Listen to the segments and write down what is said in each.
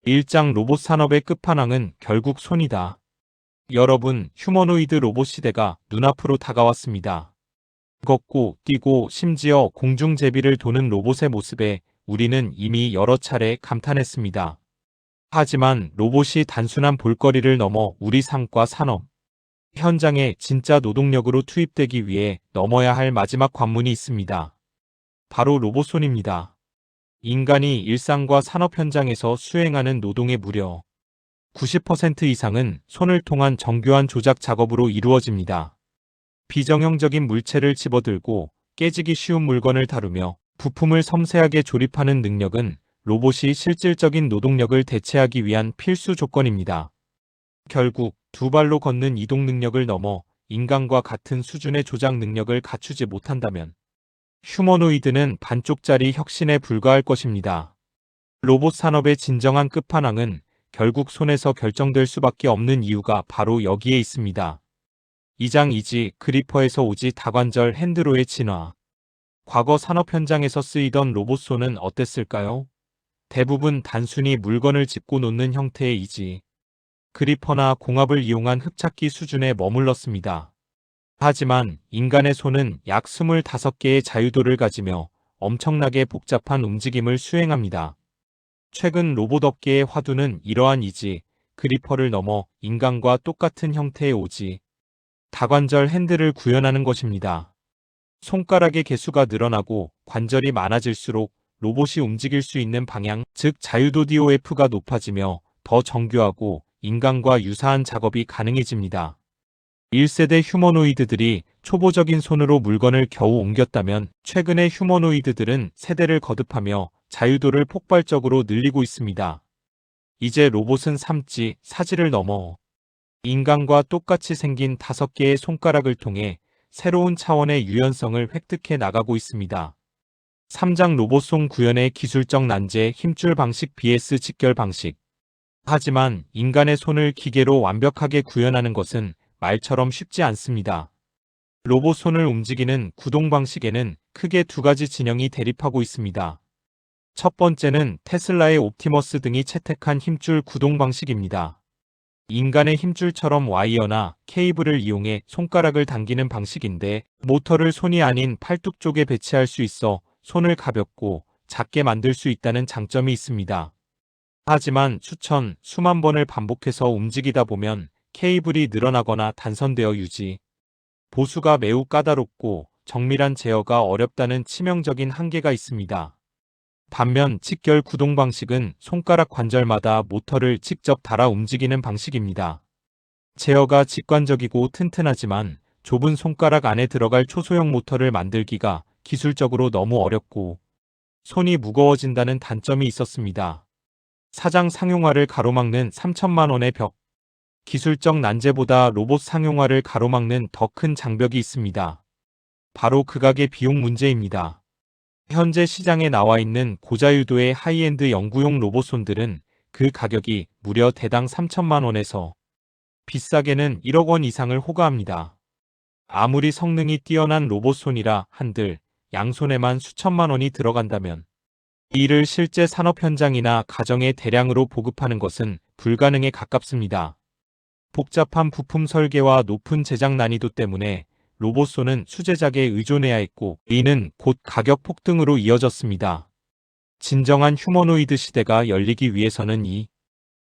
일장 로봇 산업의 끝판왕은 결국 손이다. 여러분, 휴머노이드 로봇 시대가 눈앞으로 다가왔습니다. 걷고, 뛰고, 심지어 공중제비를 도는 로봇의 모습에 우리는 이미 여러 차례 감탄했습니다. 하지만 로봇이 단순한 볼거리를 넘어 우리 삶과 산업, 현장에 진짜 노동력으로 투입되기 위해 넘어야 할 마지막 관문이 있습니다. 바로 로봇손입니다. 인간이 일상과 산업 현장에서 수행하는 노동의 무려 90% 이상은 손을 통한 정교한 조작 작업으로 이루어집니다. 비정형적인 물체를 집어들고 깨지기 쉬운 물건을 다루며 부품을 섬세하게 조립하는 능력은 로봇이 실질적인 노동력을 대체하기 위한 필수 조건입니다. 결국 두 발로 걷는 이동 능력을 넘어 인간과 같은 수준의 조작 능력을 갖추지 못한다면 휴머노이드는 반쪽짜리 혁신에 불과할 것입니다. 로봇 산업의 진정한 끝판왕은 결국 손에서 결정될 수밖에 없는 이유가 바로 여기에 있습니다. 이장 이지 그리퍼에서 오지 다관절 핸드로의 진화. 과거 산업 현장에서 쓰이던 로봇손은 어땠을까요? 대부분 단순히 물건을 짚고 놓는 형태의 이지 그리퍼나 공합을 이용한 흡착기 수준에 머물렀습니다. 하지만 인간의 손은 약 25개의 자유도를 가지며 엄청나게 복잡한 움직임을 수행합니다. 최근 로봇 업계의 화두는 이러한 이지 그리퍼를 넘어 인간과 똑같은 형태의 오지 다관절 핸들을 구현하는 것입니다. 손가락의 개수가 늘어나고 관절이 많아질수록 로봇이 움직일 수 있는 방향, 즉 자유도 DOF가 높아지며 더 정교하고 인간과 유사한 작업이 가능해집니다. 1세대 휴머노이드들이 초보적인 손으로 물건을 겨우 옮겼다면 최근의 휴머노이드들은 세대를 거듭하며 자유도를 폭발적으로 늘리고 있습니다. 이제 로봇은 삼지, 사지를 넘어 인간과 똑같이 생긴 5개의 손가락을 통해 새로운 차원의 유연성을 획득해 나가고 있습니다. 3장 로봇손 구현의 기술적 난제 힘줄 방식 vs 직결 방식. 하지만 인간의 손을 기계로 완벽하게 구현하는 것은 말처럼 쉽지 않습니다. 로봇 손을 움직이는 구동 방식에는 크게 두 가지 진영이 대립하고 있습니다. 첫 번째는 테슬라의 옵티머스 등이 채택한 힘줄 구동 방식입니다. 인간의 힘줄처럼 와이어나 케이블을 이용해 손가락을 당기는 방식인데 모터를 손이 아닌 팔뚝 쪽에 배치할 수 있어 손을 가볍고 작게 만들 수 있다는 장점이 있습니다. 하지만 수천, 수만 번을 반복해서 움직이다 보면 케이블이 늘어나거나 단선되어 유지, 보수가 매우 까다롭고 정밀한 제어가 어렵다는 치명적인 한계가 있습니다. 반면 직결 구동 방식은 손가락 관절마다 모터를 직접 달아 움직이는 방식입니다. 제어가 직관적이고 튼튼하지만 좁은 손가락 안에 들어갈 초소형 모터를 만들기가 기술적으로 너무 어렵고 손이 무거워진다는 단점이 있었습니다. 사장 상용화를 가로막는 3천만 원의 벽. 기술적 난제보다 로봇 상용화를 가로막는 더 큰 장벽이 있습니다. 바로 극악의 비용 문제입니다. 현재 시장에 나와 있는 고자유도의 하이엔드 연구용 로봇손들은 그 가격이 무려 대당 3천만 원에서 비싸게는 1억 원 이상을 호가합니다. 아무리 성능이 뛰어난 로봇손이라 한들 양손에만 수천만 원이 들어간다면 이를 실제 산업 현장이나 가정에 대량으로 보급하는 것은 불가능에 가깝습니다. 복잡한 부품 설계와 높은 제작 난이도 때문에 로봇손은 수제작에 의존해야 했고 이는 곧 가격 폭등으로 이어졌습니다. 진정한 휴머노이드 시대가 열리기 위해서는 이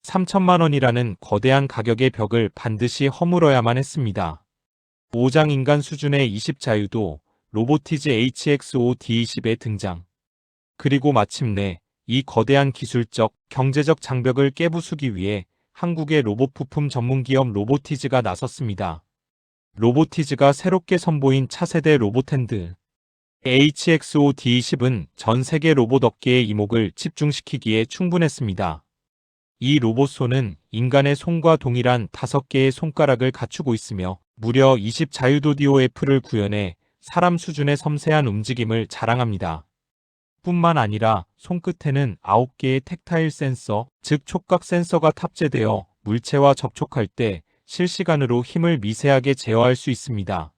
3천만 원이라는 거대한 가격의 벽을 반드시 허물어야만 했습니다. 5장 인간 수준의 20 자유도 로보티즈 HXO-D20의 등장. 그리고 마침내 이 거대한 기술적, 경제적 장벽을 깨부수기 위해 한국의 로봇 부품 전문기업 로보티즈가 나섰습니다. 로보티즈가 새롭게 선보인 차세대 로봇핸드 HXO-D20은 전 세계 로봇 업계의 이목을 집중시키기에 충분했습니다. 이 로봇손은 인간의 손과 동일한 5개의 손가락을 갖추고 있으며 무려 20 자유도 DOF를 구현해 사람 수준의 섬세한 움직임을 자랑합니다. 뿐만 아니라 손끝에는 9개의 텍타일 센서, 즉 촉각 센서가 탑재되어 물체와 접촉할 때 실시간으로 힘을 미세하게 제어할 수 있습니다.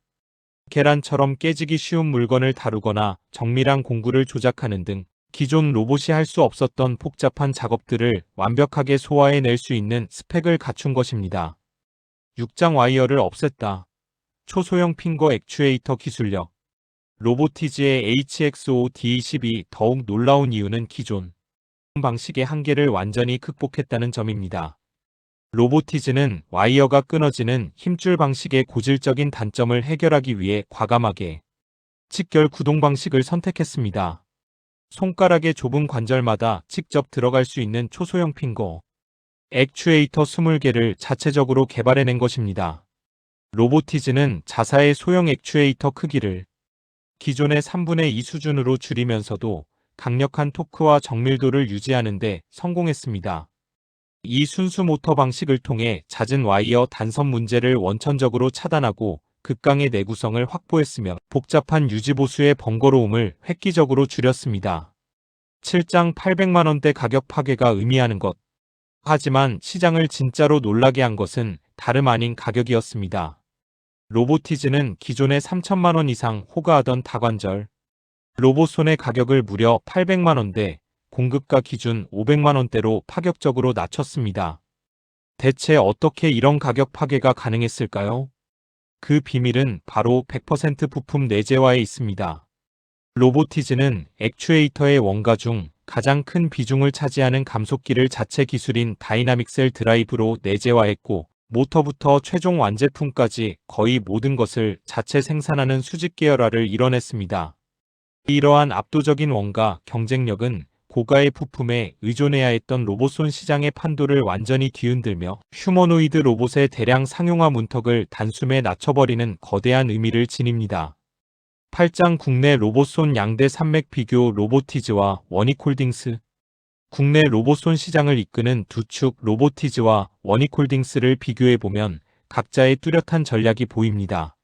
계란처럼 깨지기 쉬운 물건을 다루거나 정밀한 공구를 조작하는 등 기존 로봇이 할 수 없었던 복잡한 작업들을 완벽하게 소화해낼 수 있는 스펙을 갖춘 것입니다. 6장 와이어를 없앴다. 초소형 핑거 액추에이터 기술력. 로보티즈의 HXO-D12 더욱 놀라운 이유는 기존 방식의 한계를 완전히 극복했다는 점입니다. 로보티즈는 와이어가 끊어지는 힘줄 방식의 고질적인 단점을 해결하기 위해 과감하게 직결 구동 방식을 선택했습니다. 손가락의 좁은 관절마다 직접 들어갈 수 있는 초소형 핑거 액추에이터 20개를 자체적으로 개발해낸 것입니다. 로보티즈는 자사의 소형 액추에이터 크기를 기존의 3분의 2 수준으로 줄이면서도 강력한 토크와 정밀도를 유지하는 데 성공했습니다. 이 순수 모터 방식을 통해 잦은 와이어 단선 문제를 원천적으로 차단하고 극강의 내구성을 확보했으며 복잡한 유지보수의 번거로움을 획기적으로 줄였습니다. 7장 800만원대 가격 파괴가 의미하는 것. 하지만 시장을 진짜로 놀라게 한 것은 다름 아닌 가격이었습니다. 로보티즈는 기존의 3천만원 이상 호가하던 다관절 로봇손의 가격을 무려 800만원대, 공급가 기준 500만원대로 파격적으로 낮췄습니다. 대체 어떻게 이런 가격 파괴가 가능했을까요? 그 비밀은 바로 100% 부품 내재화에 있습니다. 로보티즈는 액추에이터의 원가 중 가장 큰 비중을 차지하는 감속기를 자체 기술인 다이나믹 셀 드라이브로 내재화했고, 모터부터 최종 완제품까지 거의 모든 것을 자체 생산하는 수직 계열화를 이뤄냈습니다. 이러한 압도적인 원가 경쟁력은 고가의 부품에 의존해야 했던 로봇손 시장의 판도를 완전히 뒤흔들며 휴머노이드 로봇의 대량 상용화 문턱을 단숨에 낮춰버리는 거대한 의미를 지닙니다. 8장 국내 로봇손 양대 산맥 비교 로보티즈와 원익홀딩스. 국내 로봇손 시장을 이끄는 두 축 로보티즈와 원익홀딩스를 비교해보면 각자의 뚜렷한 전략이 보입니다.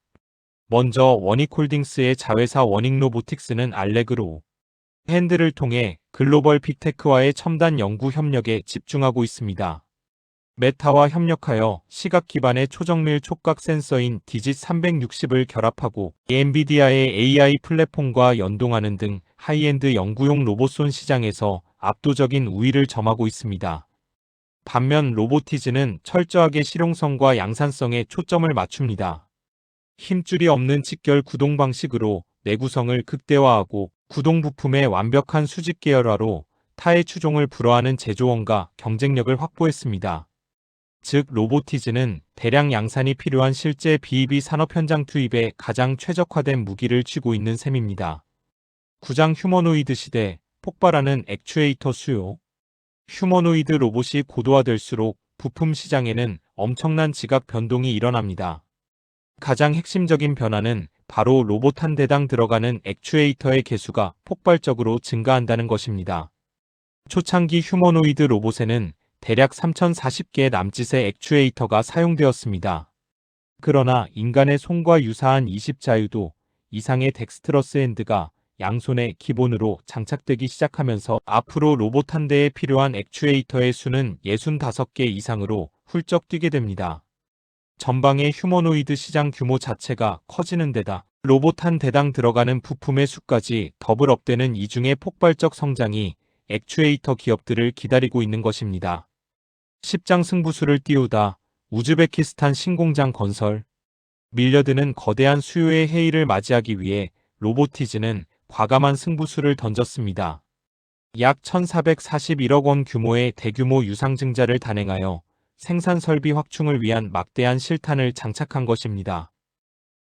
먼저 원익홀딩스의 자회사 원익로보틱스는 알레그로 핸드를 통해 글로벌 빅테크와의 첨단 연구 협력에 집중하고 있습니다. 메타와 협력하여 시각 기반의 초정밀 촉각 센서인 디짓 360을 결합하고 엔비디아의 AI 플랫폼과 연동하는 등 하이엔드 연구용 로봇손 시장에서 압도적인 우위를 점하고 있습니다. 반면 로보티즈는 철저하게 실용성과 양산성에 초점을 맞춥니다. 힘줄이 없는 직결 구동 방식으로 내구성을 극대화하고 구동 부품의 완벽한 수직 계열화로 타의 추종을 불허하는 제조원과 경쟁력을 확보했습니다. 즉 로보티즈는 대량 양산이 필요한 실제 BEV 산업 현장 투입에 가장 최적화된 무기를 쥐고 있는 셈입니다. 9장 휴머노이드 시대, 폭발하는 액추에이터 수요. 휴머노이드 로봇이 고도화될수록 부품 시장에는 엄청난 지각 변동이 일어납니다. 가장 핵심적인 변화는 바로 로봇 한 대당 들어가는 액추에이터의 개수가 폭발적으로 증가한다는 것입니다. 초창기 휴머노이드 로봇에는 대략 3040개의 남짓의 액추에이터가 사용되었습니다. 그러나 인간의 손과 유사한 20자유도 이상의 덱스트러스 핸드가 양손에 기본으로 장착되기 시작하면서 앞으로 로봇 한 대에 필요한 액추에이터의 수는 65개 이상으로 훌쩍 뛰게 됩니다. 전방의 휴머노이드 시장 규모 자체가 커지는 데다 로봇 한 대당 들어가는 부품의 수까지 더블 업되는 이중의 폭발적 성장이 액추에이터 기업들을 기다리고 있는 것입니다. 10장 승부수를 띄우다. 우즈베키스탄 신공장 건설. 밀려드는 거대한 수요의 해일을 맞이하기 위해 로보티즈는 과감한 승부수를 던졌습니다. 약 1,441억 원 규모의 대규모 유상증자를 단행하여 생산 설비 확충을 위한 막대한 실탄을 장착한 것입니다.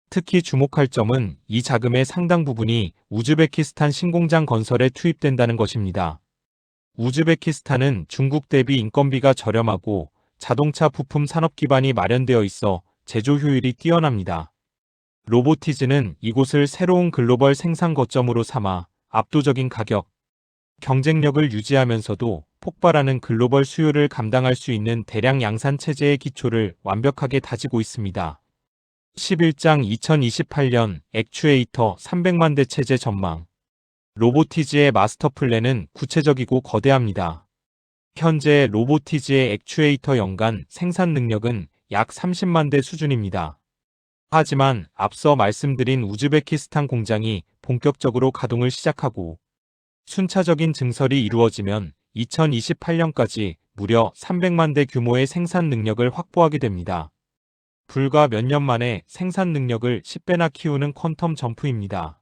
특히 주목할 점은 이 자금의 상당 부분이 우즈베키스탄 신공장 건설에 투입된다는 것입니다. 우즈베키스탄은 중국 대비 인건비가 저렴하고 자동차 부품 산업 기반이 마련되어 있어 제조 효율이 뛰어납니다. 로보티즈는 이곳을 새로운 글로벌 생산 거점으로 삼아 압도적인 가격, 경쟁력을 유지하면서도 폭발하는 글로벌 수요를 감당할 수 있는 대량 양산 체제의 기초를 완벽하게 다지고 있습니다. 11장 2028년 액추에이터 300만 대 체제 전망. 로보티즈의 마스터 플랜은 구체적이고 거대합니다. 현재 로보티즈의 액추에이터 연간 생산 능력은 약 30만 대 수준입니다. 하지만 앞서 말씀드린 우즈베키스탄 공장이 본격적으로 가동을 시작하고 순차적인 증설이 이루어지면 2028년까지 무려 300만 대 규모의 생산 능력을 확보하게 됩니다. 불과 몇 년 만에 생산 능력을 10배나 키우는 퀀텀 점프입니다.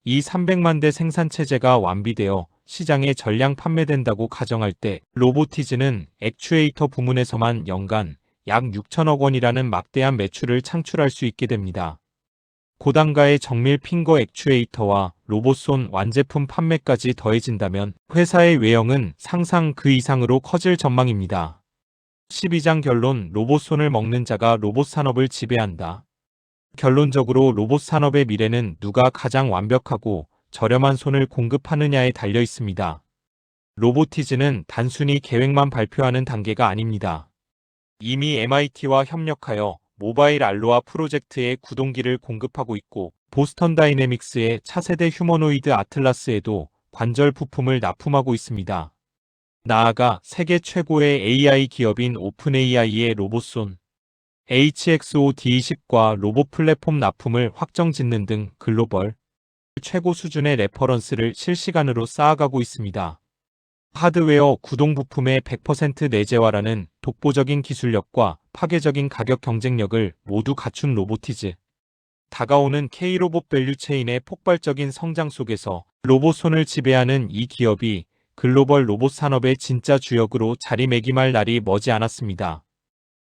이 300만 대 생산 체제가 완비되어 시장에 전량 판매된다고 가정할 때 로보티즈는 액추에이터 부문에서만 연간 약 6천억 원이라는 막대한 매출을 창출할 수 있게 됩니다. 고단가의 정밀 핑거 액추에이터와 로봇손 완제품 판매까지 더해진다면 회사의 외형은 상상 그 이상으로 커질 전망입니다. 12장 결론. 로봇손을 먹는 자가 로봇 산업을 지배한다. 결론적으로 로봇 산업의 미래는 누가 가장 완벽하고 저렴한 손을 공급하느냐에 달려 있습니다. 로보티즈는 단순히 계획만 발표하는 단계가 아닙니다. 이미 MIT와 협력하여 모바일 알로하 프로젝트에 구동기를 공급하고 있고 보스턴 다이내믹스의 차세대 휴머노이드 아틀라스에도 관절 부품을 납품하고 있습니다. 나아가 세계 최고의 AI 기업인 오픈AI의 로봇손 HXO-D20과 로봇 플랫폼 납품을 확정짓는 등 글로벌 최고 수준의 레퍼런스를 실시간으로 쌓아가고 있습니다. 하드웨어 구동 부품의 100% 내재화라는 독보적인 기술력과 파괴적인 가격 경쟁력을 모두 갖춘 로보티즈. 다가오는 K로봇 밸류체인의 폭발적인 성장 속에서 로봇손을 지배하는 이 기업이 글로벌 로봇 산업의 진짜 주역으로 자리매김할 날이 머지 않았습니다.